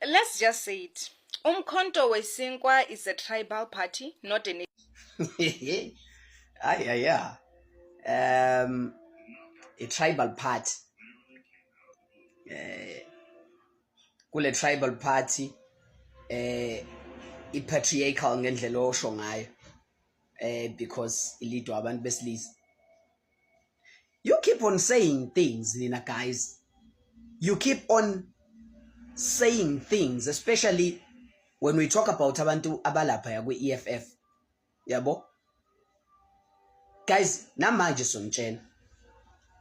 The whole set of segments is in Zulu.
let's just say it. Umkhonto weSinkwa is a tribal party, not an. Yeah. A tribal party. Kule tribal party i-patriarchal ngendlela osho ngayo because ilidwa abantu besilisa. You keep on saying things, Nina guys. You keep on saying things, especially when we talk about abantu abalapha ya kwi-EFF. Yabo? Guys, namanje sonitshela.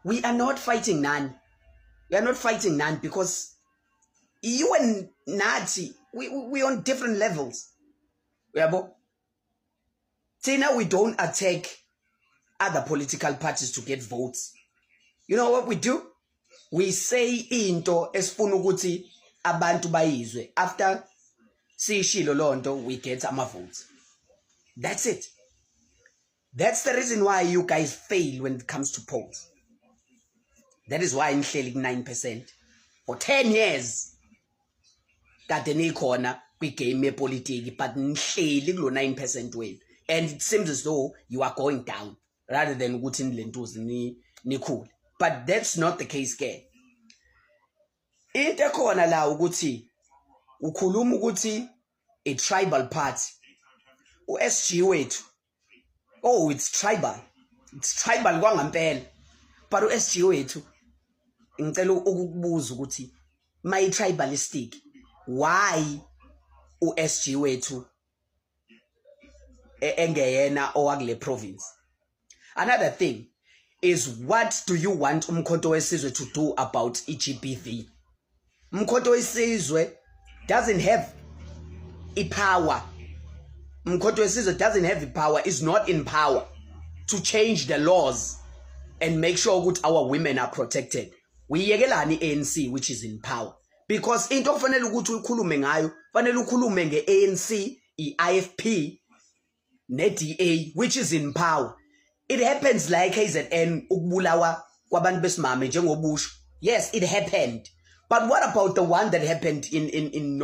We are not fighting none. We are not fighting none because you and Nazi, we on different levels. Yabo? Say now we don't attack other political parties to get votes. You know what we do? We say into esifuna ukuthi abantu bayizwe. After siyishilo lonto, we get ama votes. That's it. That's the reason why you guys fail when it comes to polls. That is why nihleli 9%. For 10 years, kade nikhona kwi-game yepolitiki, but nihleli kulo 9% wenu. And it seems as though you are going down rather than ukuthi nilentuzi nikhule. But that's not the case ke. Into ekhona la ukuthi ukhuluma ukuthi a tribal party. U-SG wethu. Oh, it's tribal. It's tribal kwangampela. But u-SG wethu ngicela ukukubuza ukuthi my tribalistic, why u-SG wethu engeyena owakule province? Another thing is, what do you want Umkhonto weSizwe to do about EGBV? Umkhonto weSizwe doesn't have a power. Umkhonto weSizwe doesn't have the power, is not in power to change the laws and make sure that our women are protected. We yekelani ANC, which is in power. Because into kufanele ukuthi ukhulume ngayo, fanele ukhulume nge-ANC, i-IFP, ne-DA, which is in power. It happens like KZN ukubulawa kwabantu besimame njengobusho. Yes, it happened. But what about the one that happened in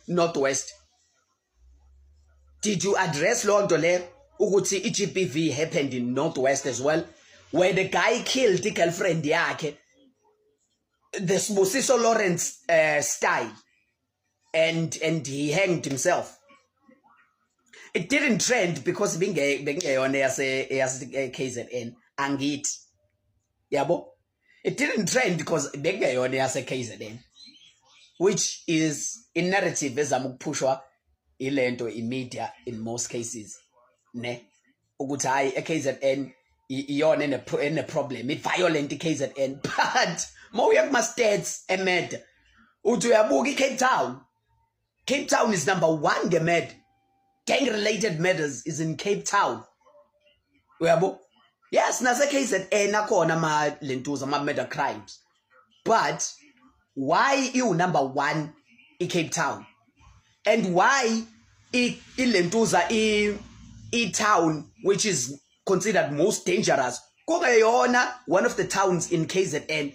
Northwest? Did you address lonto le ukuthi iGBV happened in Northwest as well, where the guy killed the girlfriend yakhe, the Sibusiso Lawrence style, and he hanged himself? It didn't trend because bengeyona yase KZN angit. Yabo? It didn't trend because bengeyona yase KZN, which is in narrative ezama ukupushwa ilento in media in most cases. Ne? Ukuthi hayi KZN iyona ene problem, i-violent KZN. But mawuya kuma stats emed uthi uyabuka iCape Town. Cape Town is number 1 ngemed. Gang-related murders is in Cape Town. Uyabo? Yes, nase KZN akhona ama murder crimes. But why you number 1 in Cape Town? And why ilentuza i town which is considered most dangerous? Kungeyona one of the towns in KZN.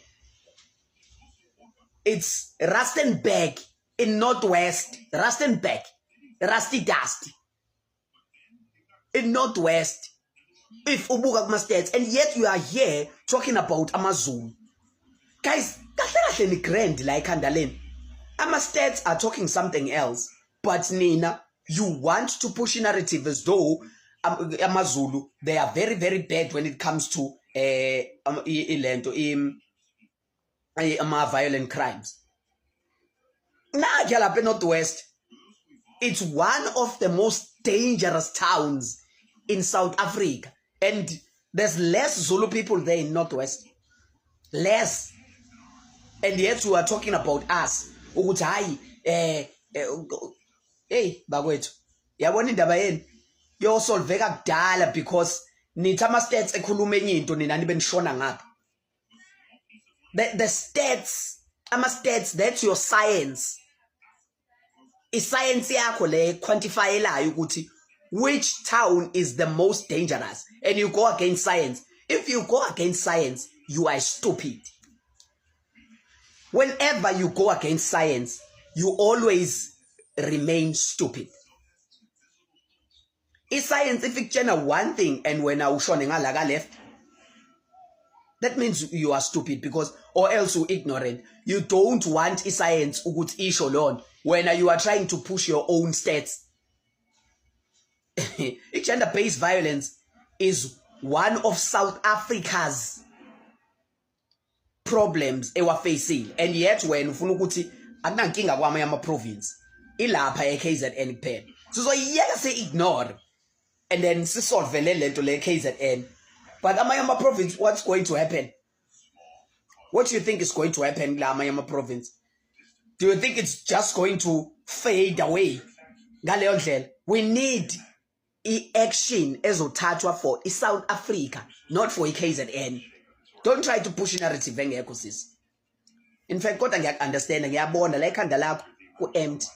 It's Rustenburg in Northwest. Rustenburg. Rusty Dust. In Northwest, if ubuka kuma stats, and yet you are here talking about AmaZulu. Guys, kahle ni grand like Andalen. Ama stats are talking something else, but Nina, you want to push a narrative as though AmaZulu, they are very, very bad when it comes to violent crimes. Nah, Jalapa Northwest. It's one of the most dangerous towns in South Africa. And there's less Zulu people there in Northwest. Less. And yet we are talking about us. Ukuthi hayi hey bakwethu. Yabona indaba yenu yosolveka kudala because nithi ama stats ekhuluma enye into nina nibe nishona ngapha. The stats, ama stats, that's your science. Science yakho le quantifyelayo ukuthi which town is the most dangerous, and you go against science. If you go against science, you are stupid. Whenever you go against science, you always remain stupid. Is science if ikutshena one thing and when awushone ngala left, that means you are stupid because or else you ignorant. You don't want science ukuthi isho lona when you are trying to push your own stats. Gender-based violence is one of South Africa's problems ewa facing, and yet when ufuna ukuthi akunankinga kwamanye ama province ilapha eKZN kuphela sizoyiyeka se-ignore and then sisolve le lento le KZN, but amanye ama province, what's going to happen? What do you think is going to happen kula amanye ama province? Do you think it's just going to fade away ngaleyo ndlela? We need action ezothathwa for South Africa, not for KZN. Don't try to push narrative engekho sis. In fact kodwa ngiyakunderstand, ngiyabona la ikhanda lakho ku empty.